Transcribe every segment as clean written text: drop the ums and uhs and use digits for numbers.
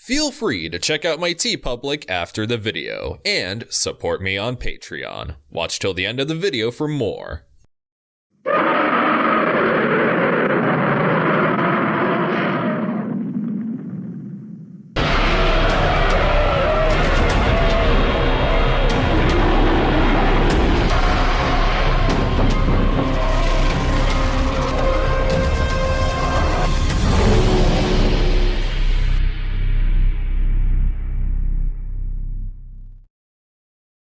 Feel free to check out my TeePublic after the video, and support me on Patreon. Watch till the end of the video for more.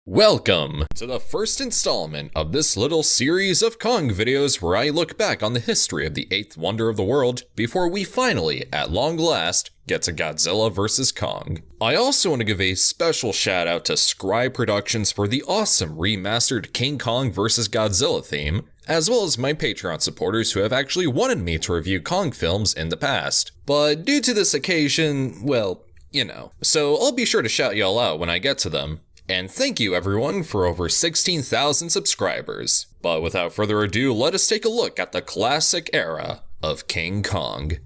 Welcome to the first installment of this little series of Kong videos where I look back on the history of the 8th wonder of the world before we finally, at long last, get to Godzilla vs. Kong. I also want to give a special shout out to SCRYE Productions for the awesome remastered King Kong vs. Godzilla theme, as well as my Patreon supporters who have actually wanted me to review Kong films in the past. But due to this occasion, well, you know. So I'll be sure to shout y'all out when I get to them. And thank you everyone for over 16,000 subscribers. But without further ado, let us take a look at the classic era of King Kong.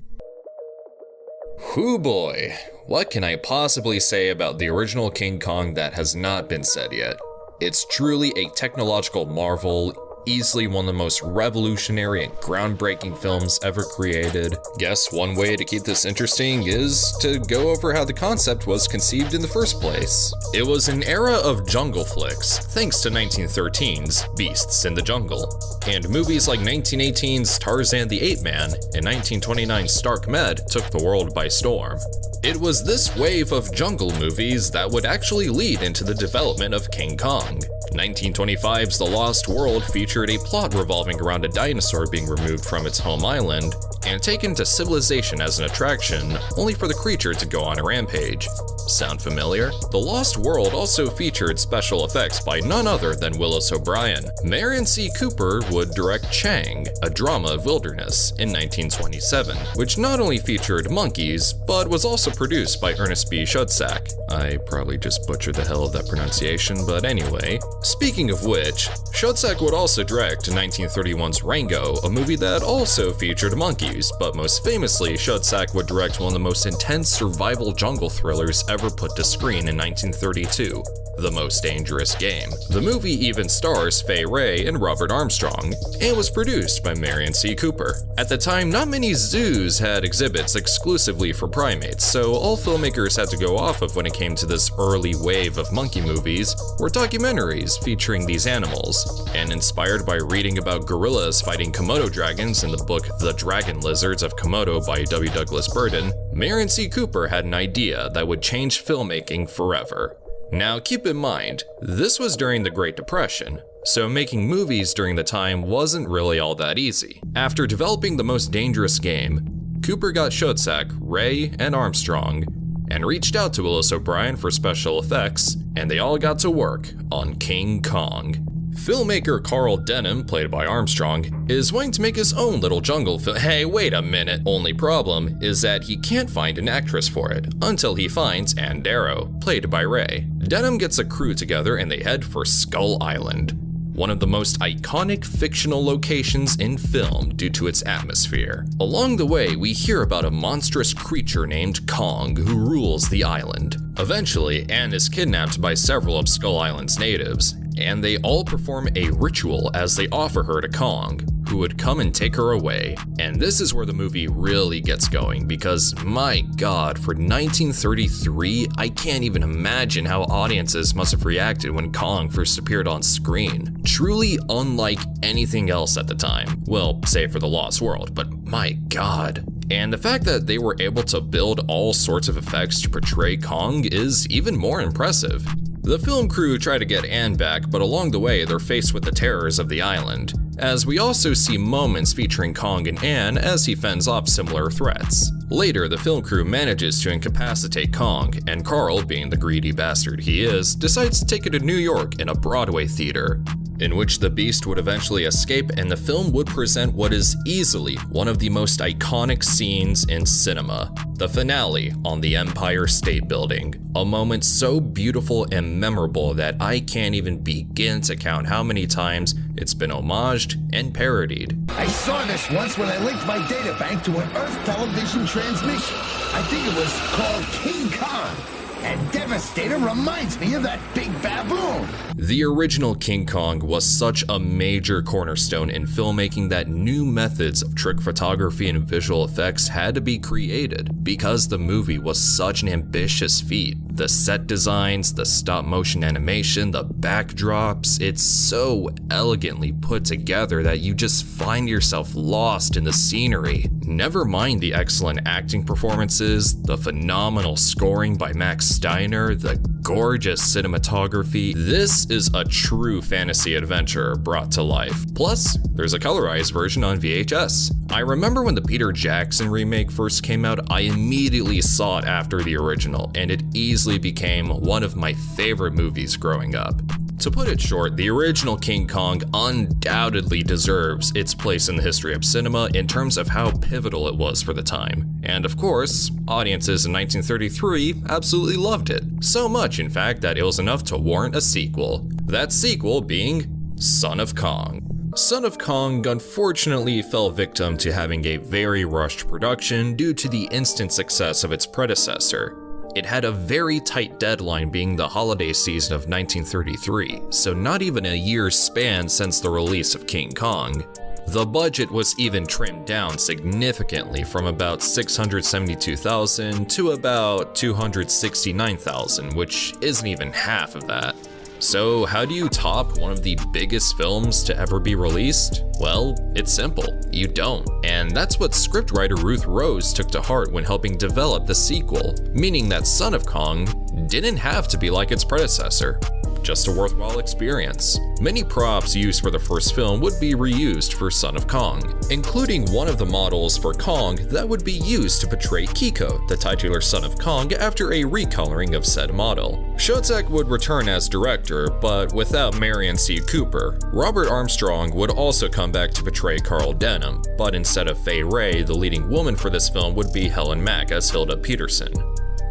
Whoo boy, what can I possibly say about the original King Kong that has not been said yet? It's truly a technological marvel, easily one of the most revolutionary and groundbreaking films ever created. Guess one way to keep this interesting is to go over how the concept was conceived in the first place. It was an era of jungle flicks, thanks to 1913's Beasts in the Jungle, and movies like 1918's Tarzan the Ape Man and 1929's Stark Med took the world by storm. It was this wave of jungle movies that would actually lead into the development of King Kong. 1925's The Lost World featured a plot revolving around a dinosaur being removed from its home island and taken to civilization as an attraction, only for the creature to go on a rampage. Sound familiar? The Lost World also featured special effects by none other than Willis O'Brien. Marion C. Cooper would direct Chang, a drama of wilderness, in 1927, which not only featured monkeys, but was also produced by Ernest B. Schoedsack. I probably just butchered the hell of that pronunciation, but anyway. Speaking of which, Schoedsack would also direct 1931's Rango, a movie that also featured monkeys, but most famously, Schoedsack would direct one of the most intense survival jungle thrillers ever put to screen in 1932, The Most Dangerous Game. The movie even stars Fay Wray and Robert Armstrong, and was produced by Marion C. Cooper. At the time, not many zoos had exhibits exclusively for primates, so all filmmakers had to go off of when it came to this early wave of monkey movies were documentaries featuring these animals. And inspired by reading about gorillas fighting Komodo dragons in the book The Dragon Lizards of Komodo by W. Douglas Burden, Marion C. Cooper had an idea that would change filmmaking forever. Now keep in mind, this was during the Great Depression, so making movies during the time wasn't really all that easy. After developing The Most Dangerous Game, Cooper got Schoedsack, Ray, and Armstrong, and reached out to Willis O'Brien for special effects, and they all got to work on King Kong. Filmmaker Carl Denham, played by Armstrong, is wanting to make his own little jungle film. Hey, wait a minute. Only problem is that he can't find an actress for it, until he finds Ann Darrow, played by Ray. Denham gets a crew together and they head for Skull Island, one of the most iconic fictional locations in film due to its atmosphere. Along the way, we hear about a monstrous creature named Kong who rules the island. Eventually, Ann is kidnapped by several of Skull Island's natives, and they all perform a ritual as they offer her to Kong, who would come and take her away. And this is where the movie really gets going, because my god, for 1933, I can't even imagine how audiences must have reacted when Kong first appeared on screen. Truly unlike anything else at the time. Well, save for The Lost World, but my god. And the fact that they were able to build all sorts of effects to portray Kong is even more impressive. The film crew try to get Ann back, but along the way they're faced with the terrors of the island, as we also see moments featuring Kong and Ann as he fends off similar threats. Later, the film crew manages to incapacitate Kong, and Carl, being the greedy bastard he is, decides to take it to New York in a Broadway theater, in which the beast would eventually escape, and the film would present what is easily one of the most iconic scenes in cinema, the finale on the Empire State Building. A moment so beautiful and memorable that I can't even begin to count how many times it's been homaged and parodied. I saw this once when I linked my data bank to an Earth television transmission. I think it was called King Kong. And Devastator reminds me of that big baboon. The original King Kong was such a major cornerstone in filmmaking that new methods of trick photography and visual effects had to be created because the movie was such an ambitious feat. The set designs, the stop motion animation, the backdrops, it's so elegantly put together that you just find yourself lost in the scenery. Never mind the excellent acting performances, the phenomenal scoring by Max Steiner, the gorgeous cinematography. This is a true fantasy adventure brought to life. Plus, there's a colorized version on VHS. I remember when the Peter Jackson remake first came out, I immediately sought after the original, and it easily became one of my favorite movies growing up. To put it short, the original King Kong undoubtedly deserves its place in the history of cinema in terms of how pivotal it was for the time. And of course, audiences in 1933 absolutely loved it. So much, in fact, that it was enough to warrant a sequel. That sequel being Son of Kong. Son of Kong unfortunately fell victim to having a very rushed production due to the instant success of its predecessor. It had a very tight deadline, being the holiday season of 1933, so not even a year's span since the release of King Kong. The budget was even trimmed down significantly from about $672,000 to about $269,000, which isn't even half of that. So how do you top one of the biggest films to ever be released? Well, it's simple, you don't. And that's what scriptwriter Ruth Rose took to heart when helping develop the sequel, meaning that Son of Kong didn't have to be like its predecessor. Just a worthwhile experience. Many props used for the first film would be reused for Son of Kong, including one of the models for Kong that would be used to portray Kiko, the titular son of Kong, after a recoloring of said model. Shotek would return as director, but without Marion C. Cooper. Robert Armstrong would also come back to portray Carl Denham, but instead of Fay Wray, the leading woman for this film would be Helen Mack as Hilda Peterson.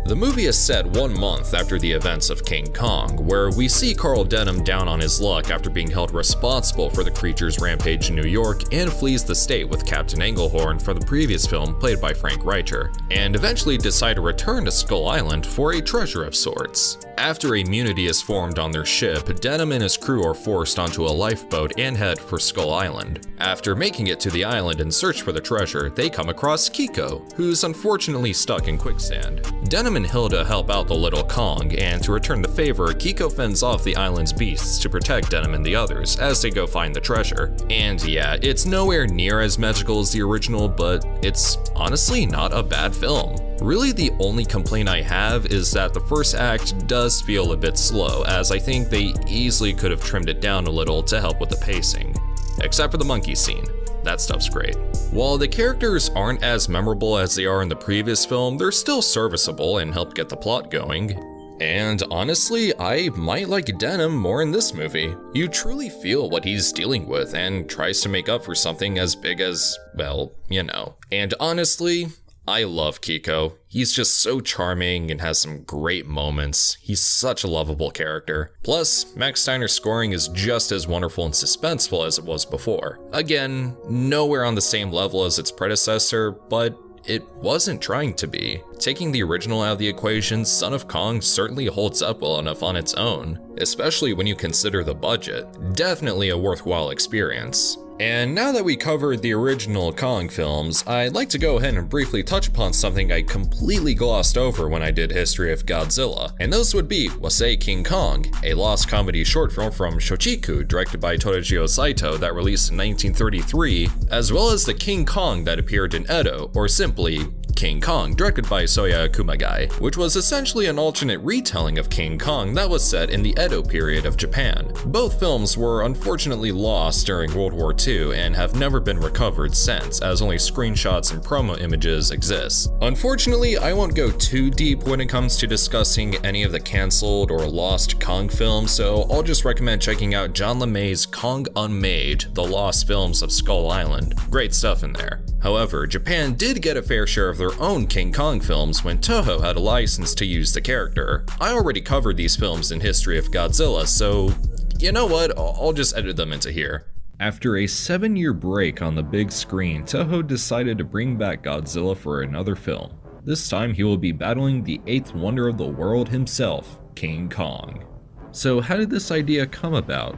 The movie is set 1 month after the events of King Kong, where we see Carl Denham down on his luck after being held responsible for the creature's rampage in New York and flees the state with Captain Englehorn for the previous film played by Frank Reicher, and eventually decide to return to Skull Island for a treasure of sorts. After immunity is formed on their ship, Denham and his crew are forced onto a lifeboat and head for Skull Island. After making it to the island in search for the treasure, they come across Kiko, who's unfortunately stuck in quicksand. Denham and Hilda help out the little Kong, and to return the favor, Kiko fends off the island's beasts to protect Denham and the others as they go find the treasure. And yeah, it's nowhere near as magical as the original, but it's honestly not a bad film. Really, the only complaint I have is that the first act does feel a bit slow, as I think they easily could have trimmed it down a little to help with the pacing. Except for the monkey scene. That stuff's great. While the characters aren't as memorable as they are in the previous film, they're still serviceable and help get the plot going. And honestly, I might like Denham more in this movie. You truly feel what he's dealing with and tries to make up for something as big as, well, you know. And honestly, I love Kiko. He's just so charming and has some great moments. He's such a lovable character. Plus, Max Steiner's scoring is just as wonderful and suspenseful as it was before. Again, nowhere on the same level as its predecessor, but it wasn't trying to be. Taking the original out of the equation, Son of Kong certainly holds up well enough on its own, especially when you consider the budget. Definitely a worthwhile experience. And now that we covered the original Kong films, I'd like to go ahead and briefly touch upon something I completely glossed over when I did History of Godzilla, and those would be Wasei King Kong, a lost comedy short film from Shochiku directed by Toshio Saito that released in 1933, as well as the King Kong that appeared in Edo, or simply King Kong, directed by Soya Kumagai, which was essentially an alternate retelling of King Kong that was set in the Edo period of Japan. Both films were unfortunately lost during World War II and have never been recovered since, as only screenshots and promo images exist. Unfortunately, I won't go too deep when it comes to discussing any of the cancelled or lost Kong films, so I'll just recommend checking out John LeMay's Kong Unmade, The Lost Films of Skull Island. Great stuff in there. However, Japan did get a fair share of their own King Kong films when Toho had a license to use the character. I already covered these films in History of Godzilla, so you know what, I'll just edit them into here. After a 7-year break on the big screen, Toho decided to bring back Godzilla for another film. This time he will be battling the 8th wonder of the world himself, King Kong. So how did this idea come about?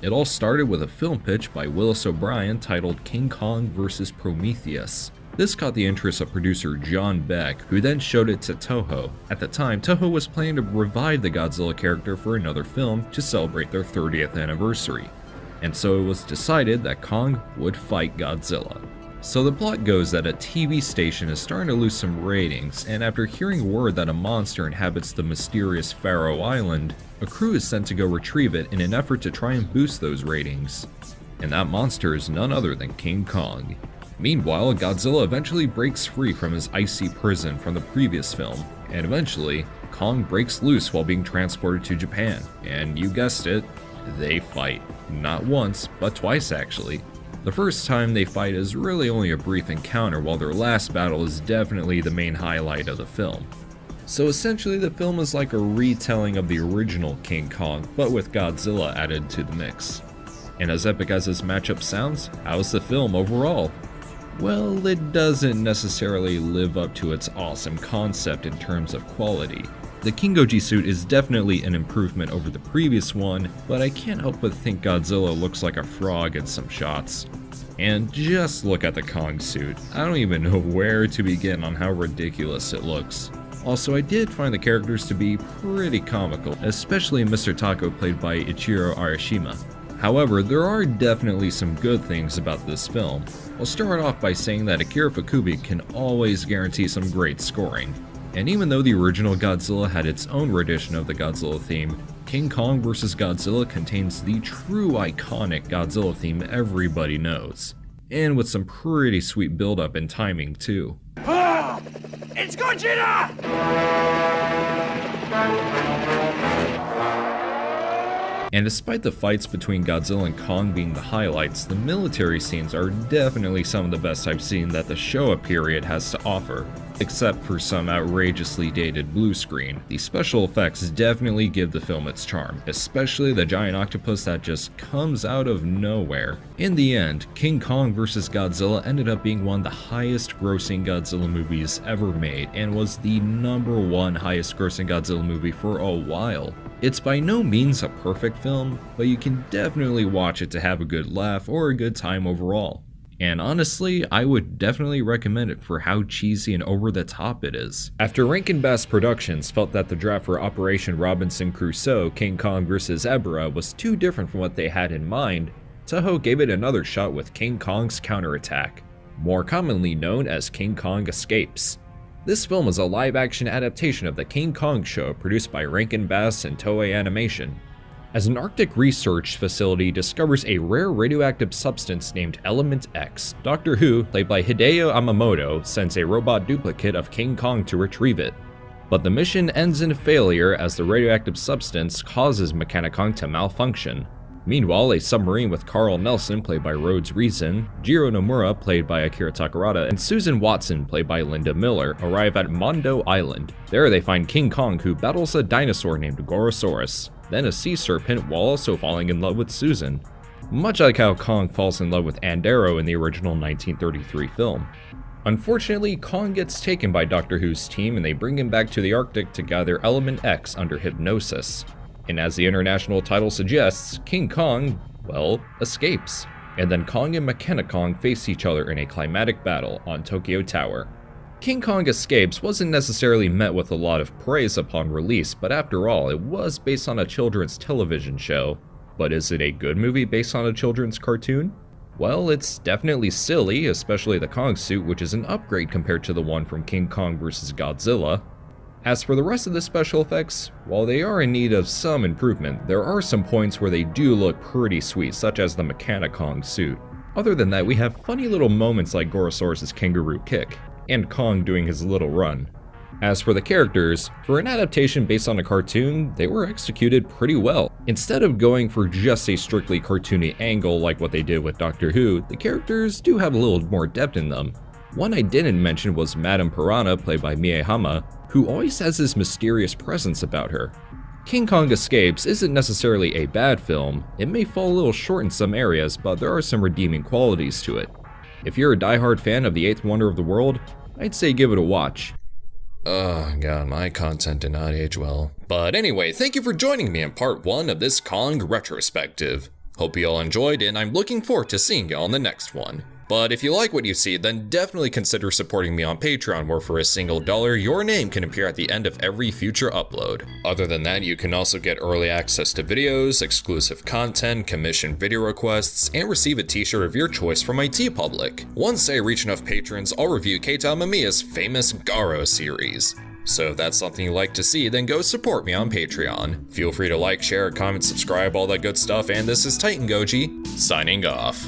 It all started with a film pitch by Willis O'Brien titled King Kong vs. Prometheus. This caught the interest of producer John Beck, who then showed it to Toho. At the time, Toho was planning to revive the Godzilla character for another film to celebrate their 30th anniversary. And so it was decided that Kong would fight Godzilla. So the plot goes that a TV station is starting to lose some ratings, and after hearing word that a monster inhabits the mysterious Faroe Island, a crew is sent to go retrieve it in an effort to try and boost those ratings. And that monster is none other than King Kong. Meanwhile, Godzilla eventually breaks free from his icy prison from the previous film, and eventually, Kong breaks loose while being transported to Japan, and you guessed it, they fight. Not once, but twice actually. The first time they fight is really only a brief encounter, while their last battle is definitely the main highlight of the film. So essentially the film is like a retelling of the original King Kong, but with Godzilla added to the mix. And as epic as this matchup sounds, how's the film overall? Well, it doesn't necessarily live up to its awesome concept in terms of quality. The King Goji suit is definitely an improvement over the previous one, but I can't help but think Godzilla looks like a frog in some shots. And just look at the Kong suit. I don't even know where to begin on how ridiculous it looks. Also, I did find the characters to be pretty comical, especially Mr. Taco played by Ichiro Arashima. However, there are definitely some good things about this film. I'll start off by saying that Akira Ifukube can always guarantee some great scoring. And even though the original Godzilla had its own rendition of the Godzilla theme, King Kong vs. Godzilla contains the true iconic Godzilla theme everybody knows. And with some pretty sweet build-up and timing too. Ah! It's Godzilla! And despite the fights between Godzilla and Kong being the highlights, the military scenes are definitely some of the best I've seen that the Showa period has to offer. Except for some outrageously dated blue screen, the special effects definitely give the film its charm, especially the giant octopus that just comes out of nowhere. In the end, King Kong vs. Godzilla ended up being one of the highest grossing Godzilla movies ever made, and was the #1 highest grossing Godzilla movie for a while. It's by no means a perfect film, but you can definitely watch it to have a good laugh or a good time overall. And honestly, I would definitely recommend it for how cheesy and over the top it is. After Rankin Bass Productions felt that the draft for Operation Robinson Crusoe King Kong vs. Ebra was too different from what they had in mind, Toho gave it another shot with King Kong's Counterattack, more commonly known as King Kong Escapes. This film is a live-action adaptation of the King Kong show produced by Rankin Bass and Toei Animation. As an Arctic research facility discovers a rare radioactive substance named Element X, Doctor Who, played by Hideo Yamamoto, sends a robot duplicate of King Kong to retrieve it. But the mission ends in failure as the radioactive substance causes Mechanicon to malfunction. Meanwhile, a submarine with Carl Nelson, played by Rhodes Reason, Jiro Nomura, played by Akira Takarada, and Susan Watson, played by Linda Miller, arrive at Mondo Island. There they find King Kong, who battles a dinosaur named Gorosaurus, then a sea serpent, while also falling in love with Susan. Much like how Kong falls in love with Andero in the original 1933 film. Unfortunately, Kong gets taken by Doctor Who's team and they bring him back to the Arctic to gather Element X under hypnosis. And as the international title suggests, King Kong, well, escapes. And then Kong and Mechanicon face each other in a climatic battle on Tokyo Tower. King Kong Escapes wasn't necessarily met with a lot of praise upon release, but after all, it was based on a children's television show. But is it a good movie based on a children's cartoon? Well, it's definitely silly, especially the Kong suit, which is an upgrade compared to the one from King Kong vs. Godzilla. As for the rest of the special effects, while they are in need of some improvement, there are some points where they do look pretty sweet, such as the Mechanicon suit. Other than that, we have funny little moments like Gorosaurus' kangaroo kick, and Kong doing his little run. As for the characters, for an adaptation based on a cartoon, they were executed pretty well. Instead of going for just a strictly cartoony angle like what they did with Doctor Who, the characters do have a little more depth in them. One I didn't mention was Madame Piranha, played by Mie Hama, who always has this mysterious presence about her. King Kong Escapes isn't necessarily a bad film. It may fall a little short in some areas, but there are some redeeming qualities to it. If you're a diehard fan of the 8th wonder of the world, I'd say give it a watch. Oh god, my content did not age well. But anyway, thank you for joining me in part 1 of this Kong Retrospective. Hope you all enjoyed, and I'm looking forward to seeing y'all in the next one. But if you like what you see, then definitely consider supporting me on Patreon, where for a single dollar, your name can appear at the end of every future upload. Other than that, you can also get early access to videos, exclusive content, commissioned video requests, and receive a t-shirt of your choice from my TeePublic. Once I reach enough patrons, I'll review Keita Mamiya's famous Garo series. So if that's something you'd like to see, then go support me on Patreon. Feel free to like, share, comment, subscribe, all that good stuff, and this is Titan Goji, signing off.